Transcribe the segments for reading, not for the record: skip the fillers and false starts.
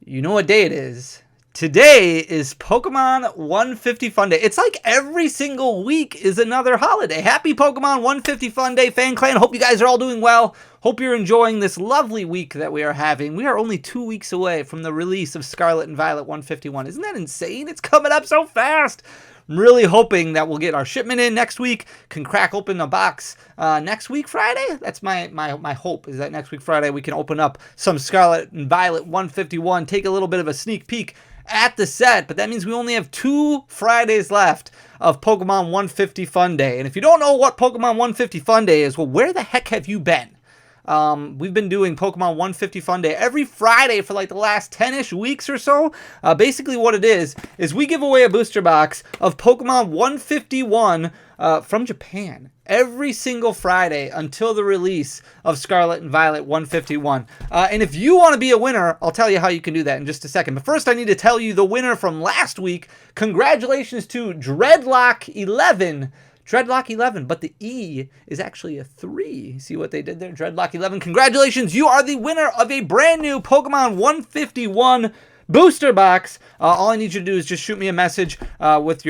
You know what day it is. Today is Pokemon 150 Fun Day. It's like every single week is another holiday. Happy Pokemon 150 Fun Day, Fan Clan. Hope you guys are all doing well. Hope you're enjoying this lovely week that we are having. We are only 2 weeks away from the release of Scarlet and Violet 151. Isn't that insane? It's coming up so fast. I'm really hoping that we'll get our shipment in next week, can crack open a box next week Friday. That's my hope, is that next week Friday we can open up some Scarlet and Violet 151, take a little bit of a sneak peek at the set, but that means we only have 2 Fridays left of Pokemon 150 Fun Day. And if you don't know what Pokemon 150 Fun Day is, well, where the heck have you been? We've been doing Pokemon 150 Fun Day every Friday for like the last 10-ish weeks or so. Basically what it is we give away a booster box of Pokemon 151 from Japan every single Friday until the release of Scarlet and Violet 151. And if you want to be a winner, I'll tell you how you can do that in just a second. But first I need to tell you the winner from last week. Congratulations to Dreadlock11. Dreadlock 11, but the E is actually a 3. See what they did there? Dreadlock 11. Congratulations, you are the winner of a brand new Pokemon 151 booster box. All I need you to do is just shoot me a message with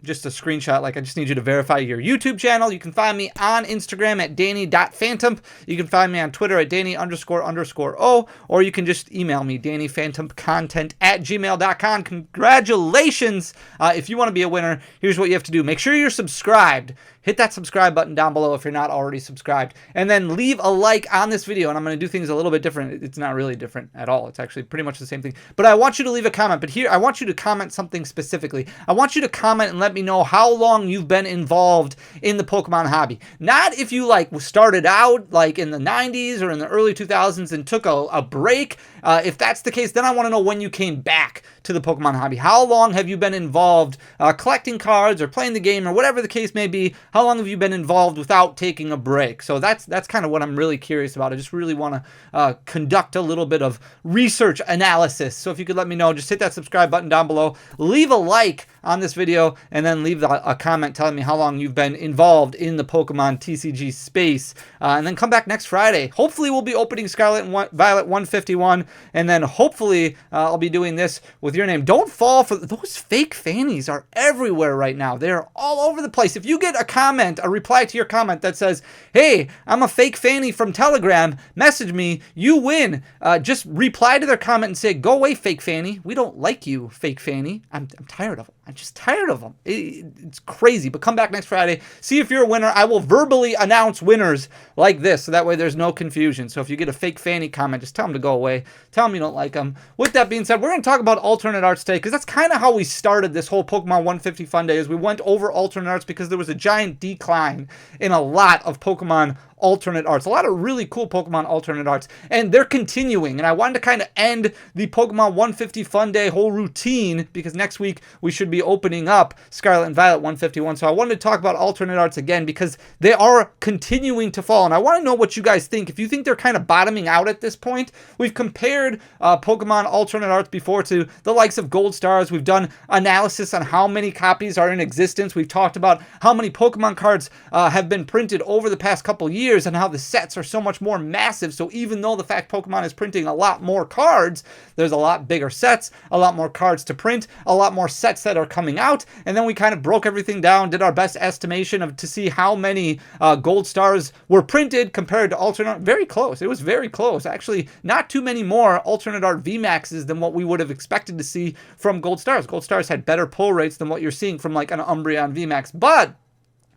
just a screenshot. Like, I just need you to verify your YouTube channel. You can find me on Instagram at danny.phantump. You can find me on Twitter at danny__o, or you can just email me, dannyphantumpcontent@gmail.com. Congratulations. If you want to be a winner, here's what you have to do. Make sure you're subscribed. Hit that subscribe button down below if you're not already subscribed. And then leave a like on this video. And I'm going to do things a little bit different. It's not really different at all. It's actually pretty much the same thing. But I want you to leave a comment. But here, I want you to comment something specifically. I want you to comment and let me know how long you've been involved in the Pokemon hobby. Not if you like started out like in the 90s or in the early 2000s and took a break. If that's the case, then I want to know when you came back to the Pokemon hobby. How long have you been involved collecting cards or playing the game or whatever the case may be? How long have you been involved without taking a break? So that's kind of what I'm really curious about. I just really want to conduct a little bit of research analysis. So if you could let me know, just hit that subscribe button down below, leave a like on this video, and then leave a comment telling me how long you've been involved in the Pokemon TCG space. And then come back next Friday. Hopefully we'll be opening Scarlet and Violet 151, and then hopefully I'll be doing this with your name. Don't fall for those fake fannies are everywhere right now. They're all over the place. If you get a comment, a reply to your comment that says, hey, I'm a fake fanny from Telegram, message me, you win. Just reply to their comment and say, go away, fake fanny. We don't like you, fake fanny. I'm tired of them. I'm just tired of them. It's crazy. But come back next Friday. See if you're a winner. I will verbally announce winners like this, so that way there's no confusion. So if you get a fake fanny comment, just tell them to go away. Tell them you don't like them. With that being said, we're going to talk about alternate arts today, because that's kind of how we started this whole Pokemon 150 Fun Day, is we went over alternate arts because there was a giant decline in a lot of Pokemon alternate arts, a lot of really cool Pokemon alternate arts, and they're continuing. And I wanted to kind of end the Pokemon 150 Fun Day whole routine, because next week we should be opening up Scarlet and Violet 151. So I wanted to talk about alternate arts again, because they are continuing to fall, and I want to know what you guys think. If you think they're kind of bottoming out at this point. We've compared Pokemon alternate arts before to the likes of Gold Stars. We've done analysis on how many copies are in existence. We've talked about how many Pokemon cards have been printed over the past couple years, and how the sets are so much more massive. So even though the fact Pokemon is printing a lot more cards, there's a lot bigger sets, a lot more cards to print, a lot more sets that are coming out. And then we kind of broke everything down, did our best estimation to see how many Gold Stars were printed compared to alternate. Very close. It was very close. Actually, not too many more alternate art VMAXs than what we would have expected to see from Gold Stars. Gold Stars had better pull rates than what you're seeing from like an Umbreon VMAX. But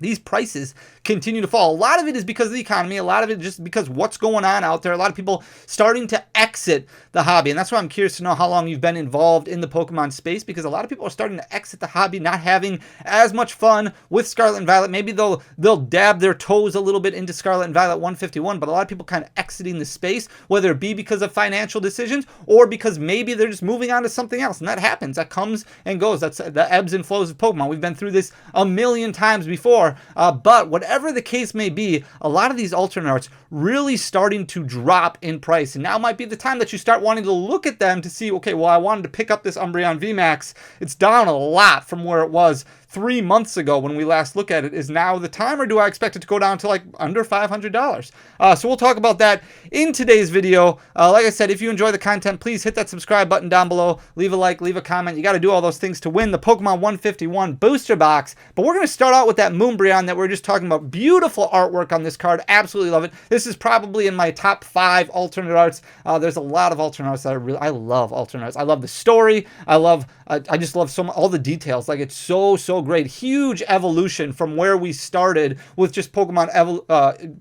these prices continue to fall. A lot of it is because of the economy. A lot of it just because what's going on out there. A lot of people starting to exit the hobby. And that's why I'm curious to know how long you've been involved in the Pokemon space, because a lot of people are starting to exit the hobby, not having as much fun with Scarlet and Violet. Maybe they'll dab their toes a little bit into Scarlet and Violet 151, but a lot of people kind of exiting the space, whether it be because of financial decisions or because maybe they're just moving on to something else. And that happens. That comes and goes. That's the ebbs and flows of Pokemon. We've been through this a million times before. But whatever the case may be, a lot of these alternate arts really starting to drop in price. And now might be the time that you start wanting to look at them to see, okay, well, I wanted to pick up this Umbreon VMAX. It's down a lot from where it was 3 months ago when we last look at it, is now the time, or do I expect it to go down to like under $500? So we'll talk about that in today's video. Like I said, if you enjoy the content, please hit that subscribe button down below, leave a like, leave a comment. You got to do all those things to win the Pokemon 151 booster box. But we're going to start out with that Moonbreon that we were just talking about. Beautiful artwork on this card. Absolutely love it. This is probably in my top 5 alternate arts. There's a lot of alternate arts that I love alternate arts. I love the story. I just love all the details. Like, it's so great. Huge evolution from where we started with just Pokemon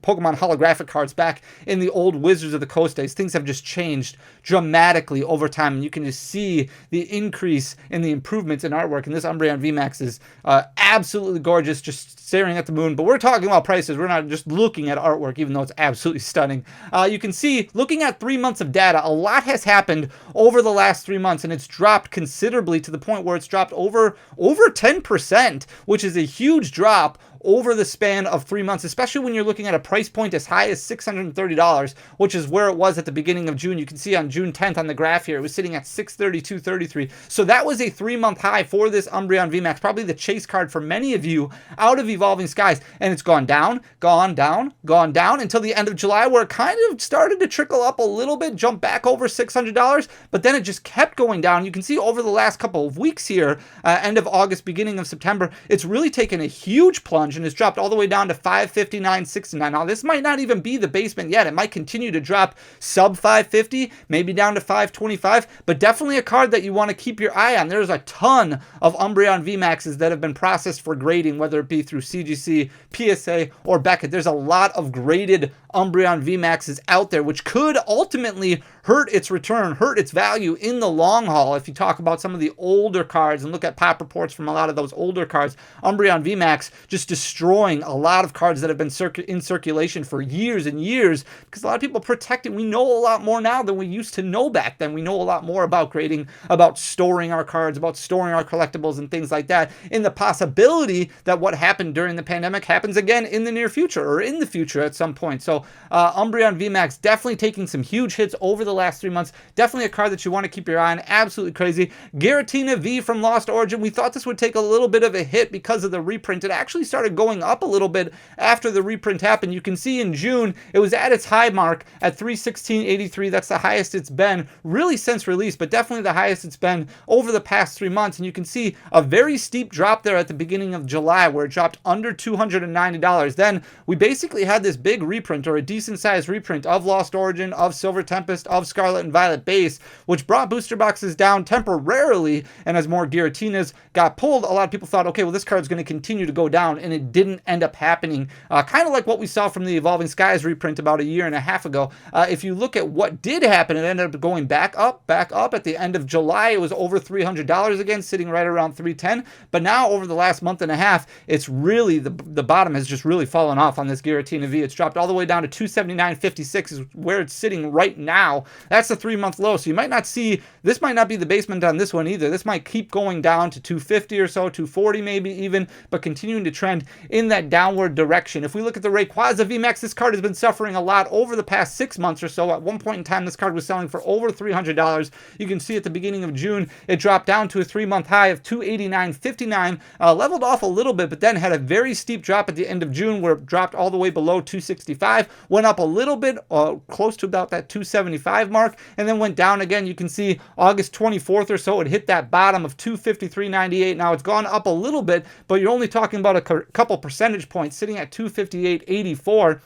holographic cards back in the old Wizards of the Coast days. Things have just changed dramatically over time, and you can just see the increase in the improvements in artwork. And this Umbreon VMAX is absolutely gorgeous, just staring at the moon. But we're talking about prices. We're not just looking at artwork, even though it's absolutely stunning. You can see, looking at 3 months of data, a lot has happened over the last 3 months, and it's dropped considerably to the point where it's dropped over 10%, which is a huge drop over the span of 3 months, especially when you're looking at a price point as high as $630, which is where it was at the beginning of June. You can see on June 10th on the graph here, it was sitting at $632.33. So that was a 3-month high for this Umbreon VMAX, probably the chase card for many of you out of Evolving Skies. And it's gone down, gone down, gone down until the end of July, where it kind of started to trickle up a little bit, jump back over $600, but then it just kept going down. You can see over the last couple of weeks here, end of August, beginning of September, it's really taken a huge plunge, and it's dropped all the way down to $559.69. Now, this might not even be the basement yet. It might continue to drop sub $550, maybe down to $525, but definitely a card that you want to keep your eye on. There's a ton of Umbreon VMAXs that have been processed for grading, whether it be through CGC, PSA, or Beckett. There's a lot of graded Umbreon VMAXs out there, which could ultimately hurt its return, hurt its value in the long haul. If you talk about some of the older cards and look at pop reports from a lot of those older cards, Umbreon VMAX just destroying a lot of cards that have been in circulation for years and years, because a lot of people protect it. We know a lot more now than we used to know back then. We know a lot more about grading, about storing our cards, about storing our collectibles and things like that, in the possibility that what happened during the pandemic happens again in the near future, or in the future at some point. So Umbreon VMAX definitely taking some huge hits over the last 3 months. Definitely a card that you want to keep your eye on. Absolutely crazy. Giratina V from Lost Origin. We thought this would take a little bit of a hit because of the reprint. It actually started going up a little bit after the reprint happened. You can see in June it was at its high mark at 316.83. That's the highest it's been really since release, but definitely the highest it's been over the past 3 months. And you can see a very steep drop there at the beginning of July, where it dropped under $290. Then we basically had this big reprint, or a decent sized reprint, of Lost Origin, of Silver Tempest, of Scarlet and Violet base, which brought booster boxes down temporarily. And as more Giratinas got pulled, a lot of people thought, okay, well, this card's going to continue to go down, and it didn't end up happening. Kind of like what we saw from the Evolving Skies reprint about a year and a half ago. If you look at what did happen, it ended up going back up. At the end of July, it was over $300 again, sitting right around $310. But now, over the last month and a half, it's really, the bottom has just really fallen off on this Giratina V. It's dropped all the way down to $279.56 is where it's sitting right now. That's the 3-month low. So you might not see, this might not be the basement on this one either. This might keep going down to $250 or so, $240 maybe even, but continuing to trend in that downward direction. If we look at the Rayquaza VMAX, this card has been suffering a lot over the past 6 months or so. At one point in time, this card was selling for over $300. You can see at the beginning of June, it dropped down to a 3-month high of $289.59, leveled off a little bit, but then had a very steep drop at the end of June, where it dropped all the way below $265, went up a little bit, close to about that $275 mark, and then went down again. You can see August 24th or so, it hit that bottom of $253.98. Now it's gone up a little bit, but you're only talking about a couple percentage points, sitting at $258.84.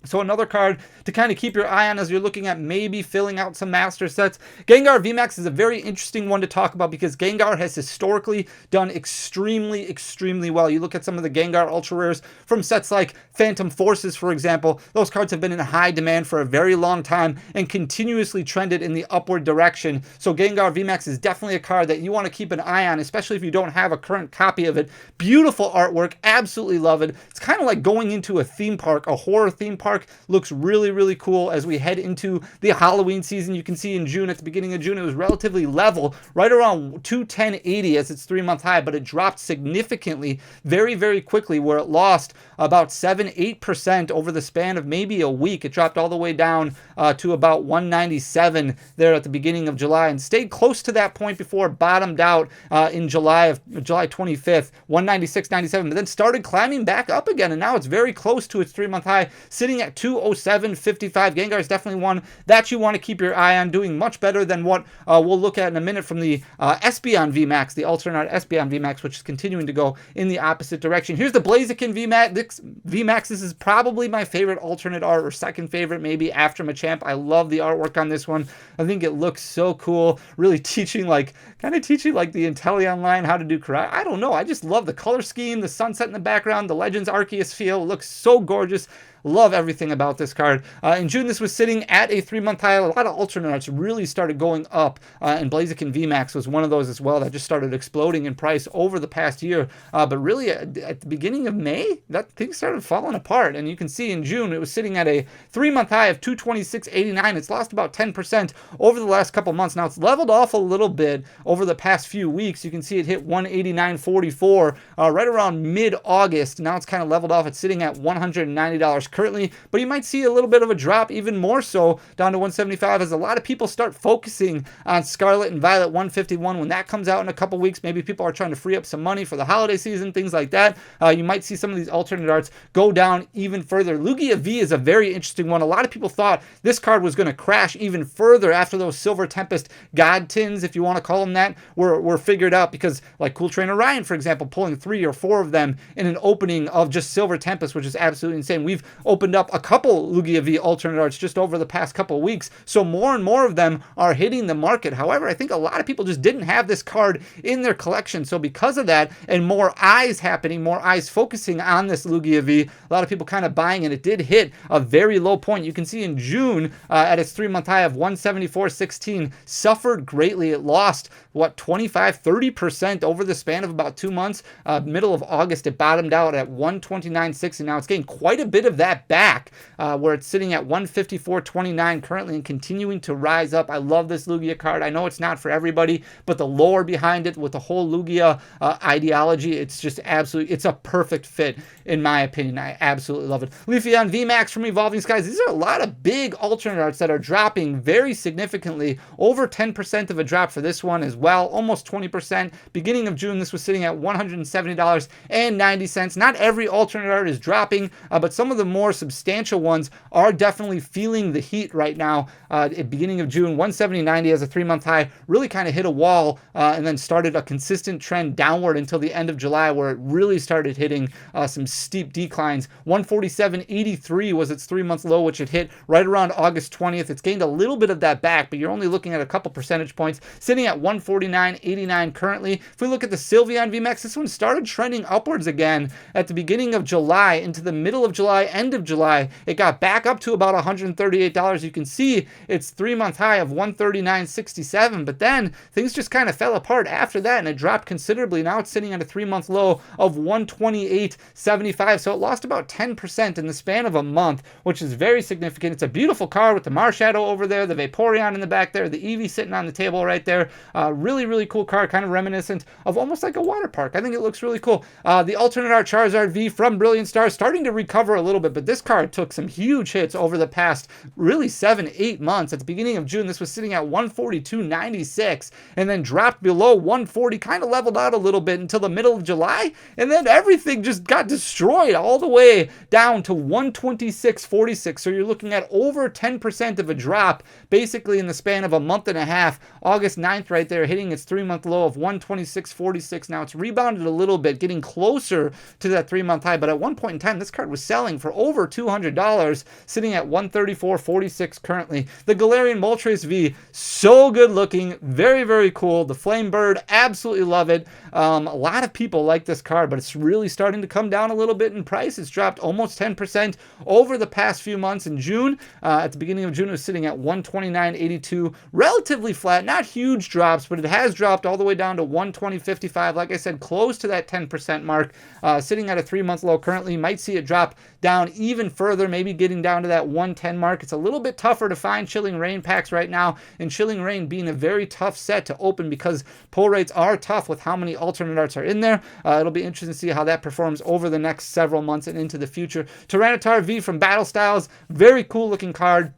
So another card to kind of keep your eye on as you're looking at maybe filling out some master sets. Gengar VMAX is a very interesting one to talk about, because Gengar has historically done extremely well. You look at some of the Gengar Ultra Rares from sets like Phantom Forces, for example. Those cards have been in high demand for a very long time and continuously trended in the upward direction. So Gengar VMAX is definitely a card that you want to keep an eye on, especially if you don't have a current copy of it. Beautiful artwork. Absolutely love it. It's kind of like going into a theme park, a horror theme park, mark. Looks really, really cool as we head into the Halloween season. You can see in June, at the beginning of June, it was relatively level, right around 210.80 as its 3-month high, but it dropped significantly very, very quickly, where it lost about 7-8% over the span of maybe a week. It dropped all the way down to about 197 there at the beginning of July and stayed close to that point before it bottomed out in July 25th, 196.97, but then started climbing back up again, and now it's very close to its 3-month high, sitting at 207.55. Gengar is definitely one that you want to keep your eye on, doing much better than what we'll look at in a minute from the Espeon VMAX, the alternate Espeon VMAX, which is continuing to go in the opposite direction. Here's the Blaziken VMAX. This is probably my favorite alternate art, or second favorite maybe after Machamp. I love the artwork on this one. I think it looks so cool, really teaching like the Inteleon line how to do karate. I don't know, I just love the color scheme, the sunset in the background, the Legends Arceus feel. It looks so gorgeous. Love everything about this card. In June, this was sitting at a 3-month high. A lot of alternate arts really started going up, and Blaziken VMAX was one of those as well that just started exploding in price over the past year. But really, at the beginning of May, that thing started falling apart. And you can see in June, it was sitting at a 3-month high of 226.89. It's lost about 10% over the last couple months. Now, it's leveled off a little bit over the past few weeks. You can see it hit 189.44 right around mid-August. Now it's kind of leveled off. It's sitting at $190 currently, but you might see a little bit of a drop, even more so, down to 175 as a lot of people start focusing on Scarlet and Violet 151. When that comes out in a couple weeks, maybe people are trying to free up some money for the holiday season, things like that. You might see some of these alternate arts go down even further. Lugia V is a very interesting one. A lot of people thought this card was going to crash even further after those Silver Tempest God Tins, if you want to call them that, were figured out, because like Cool Trainer Ryan, for example, pulling 3 or 4 of them in an opening of just Silver Tempest, which is absolutely insane. We've opened up a couple Lugia V alternate arts just over the past couple weeks, so more and more of them are hitting the market. However, I think a lot of people just didn't have this card in their collection, so because of that, and more eyes happening, more eyes focusing on this Lugia V, a lot of people kind of buying, and it did hit a very low point. You can see in June at its 3-month high of 174.16, suffered greatly. It lost, 25-30% over the span of about 2 months. Middle of August, it bottomed out at 129.60. Now it's gained quite a bit of that back, where it's sitting at 154.29 currently and continuing to rise up. I love this Lugia card. I know it's not for everybody, but the lore behind it with the whole Lugia ideology, it's just absolutely, it's a perfect fit in my opinion. I absolutely love it. Leafeon VMAX from Evolving Skies. These are a lot of big alternate arts that are dropping very significantly. Over 10% of a drop for this one as well, almost 20%. Beginning of June, this was sitting at $170.90. Not every alternate art is dropping, but some of the more substantial ones are definitely feeling the heat right now. At beginning of June, 170.90 as a 3-month high, really kind of hit a wall and then started a consistent trend downward until the end of July, where it really started hitting some steep declines. 147.83 was its 3-month low, which it hit right around August 20th. It's gained a little bit of that back, but you're only looking at a couple percentage points, sitting at 149.89 currently. If we look at the Sylveon VMAX, this one started trending upwards again at the beginning of July into the middle of July, end of July. It got back up to about $138. You can see its 3-month high of 139.67, but then things just kind of fell apart after that, and it dropped considerably. Now it's sitting at a 3-month low of 128.75, so it lost about 10% in the span of a month, which is very significant. It's a beautiful card with the Marshadow over there, the Vaporeon in the back there, the Eevee sitting on the table right there. Really, really cool card, kind of reminiscent of almost like a water park. I think it looks really cool. The alternate art Charizard V from Brilliant Stars starting to recover a little bit, but this card took some huge hits over the past really 7-8 months. At the beginning of June, this was sitting at 142.96 and then dropped below 140, kind of leveled out a little bit until the middle of July, and then everything just got destroyed all the way down to 126.46. So you're looking at over 10% of a drop basically in the span of a month and a half. August 9th right there, hitting its 3-month low of 126.46. Now it's rebounded a little bit, getting closer to that 3-month high, but at one point in time, this card was selling for over $200, sitting at 134.46 currently. The Galarian Moltres V, so good looking, very, very cool. The Flame Bird, absolutely love it. A lot of people like this card, but it's really starting to come down a little bit in price. It's dropped almost 10% over the past few months. In June, at the beginning of June, it was sitting at 129.82, relatively flat, not huge drops, but it has dropped all the way down to 120.55. Like I said, close to that 10% mark, sitting at a 3-month low currently. You might see it drop down even further, maybe getting down to that 110 mark. It's a little bit tougher to find Chilling Rain packs right now, and Chilling Rain being a very tough set to open because pull rates are tough with how many alternate arts are in there. It'll be interesting to see how that performs over the next several months and into the future. Tyranitar V from Battle Styles, very cool looking card.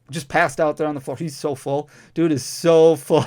Just passed out there on the floor. He's so full. Dude is so full.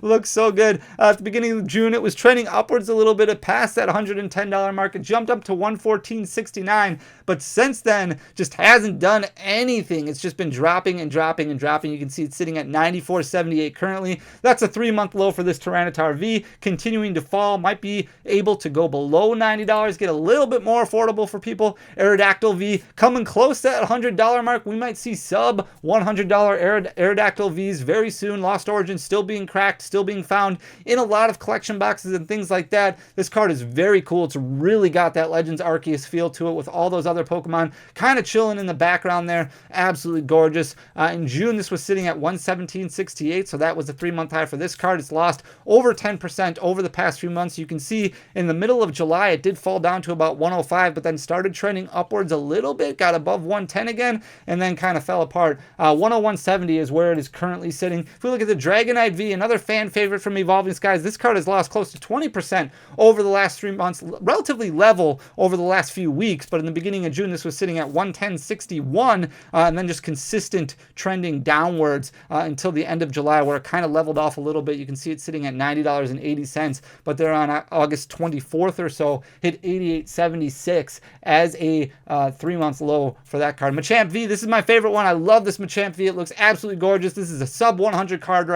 Looks so good. At the beginning of June, it was trending upwards a little bit. It passed that $110 mark. It jumped up to $114.69. But since then, just hasn't done anything. It's just been dropping and dropping and dropping. You can see it's sitting at $94.78 currently. That's a 3-month low for this Tyranitar V. Continuing to fall. Might be able to go below $90. Get a little bit more affordable for people. Aerodactyl V coming close to that $100 mark. We might see sub $100 Aerodactyl Vs very soon. Lost Origin still being cracked, still being found in a lot of collection boxes and things like that. This card is very cool. It's really got that Legends Arceus feel to it with all those other Pokemon kind of chilling in the background there. Absolutely gorgeous. In June, this was sitting at $117.68, so that was a 3-month high for this card. It's lost over 10% over the past few months. You can see in the middle of July, it did fall down to about 105, but then started trending upwards a little bit, got above 110 again, and then kind of fell apart. 101.70 is where it is currently sitting. If we look at the Dragonite V, another fan favorite from Evolving Skies, this card has lost close to 20% over the last 3 months, relatively level over the last few weeks, but in the beginning of June, this was sitting at 110.61, and then just consistent trending downwards until the end of July, where it kind of leveled off a little bit. You can see it sitting at $90.80, but there on August 24th or so, hit $88.76 as a 3-month low for that card. Machamp V, this is my favorite one. I love this Machamp V. It looks absolutely gorgeous. This is a sub $100 card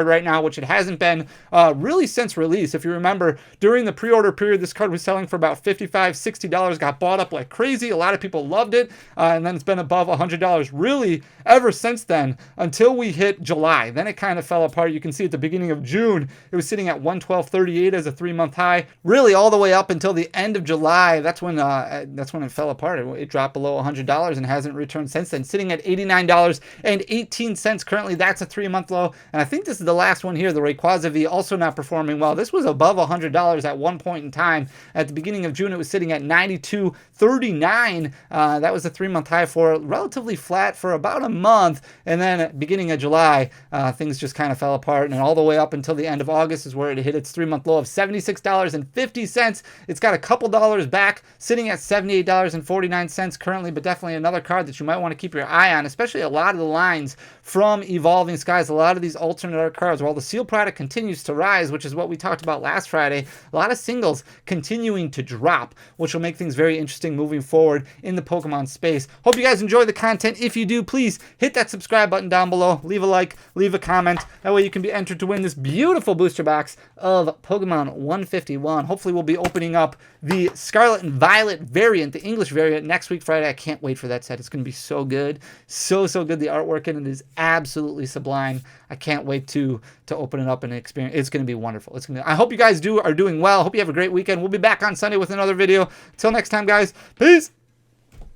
right now, which it hasn't been really since release. If you remember, during the pre-order period, this card was selling for about $55, $60, got bought up like crazy. A lot of people loved it, and then it's been above $100 really ever since then until we hit July. Then it kind of fell apart. You can see at the beginning of June, it was sitting at $112.38 as a 3-month high, really all the way up until the end of July. That's when it fell apart. It dropped below $100 and hasn't returned since then, sitting at $89.18 currently. That's a 3-month low, and I think this is the last one here. The Rayquaza V also not performing well. This was above $100 at one point in time. At the beginning of June, it was sitting at $92.39. That was a 3-month high for it. Relatively flat for about a month, and then at the beginning of July, things just kind of fell apart, and all the way up until the end of August is where it hit its 3-month low of $76.50. It's got a couple dollars back, sitting at $78.49 currently, but definitely another card that you might want to keep your eye on, especially a lot of the lines from Evolving Skies, a lot of these alternate art cards. While the seal product continues to rise, which is what we talked about last Friday, a lot of singles continuing to drop, which will make things very interesting moving forward in the Pokemon space. Hope you guys enjoy the content. If you do, please hit that subscribe button down below, leave a like, leave a comment. That way you can be entered to win this beautiful booster box of Pokemon 151. Hopefully we'll be opening up the Scarlet and Violet variant, the English variant, next week Friday. I can't wait for that set. It's going to be so good. So good. The artwork in it is absolutely sublime. I can't wait to open it up and experience. It's going to be wonderful. I hope you guys are doing well. Hope you have a great weekend. We'll be back on Sunday with another video. Until next time, guys. Peace.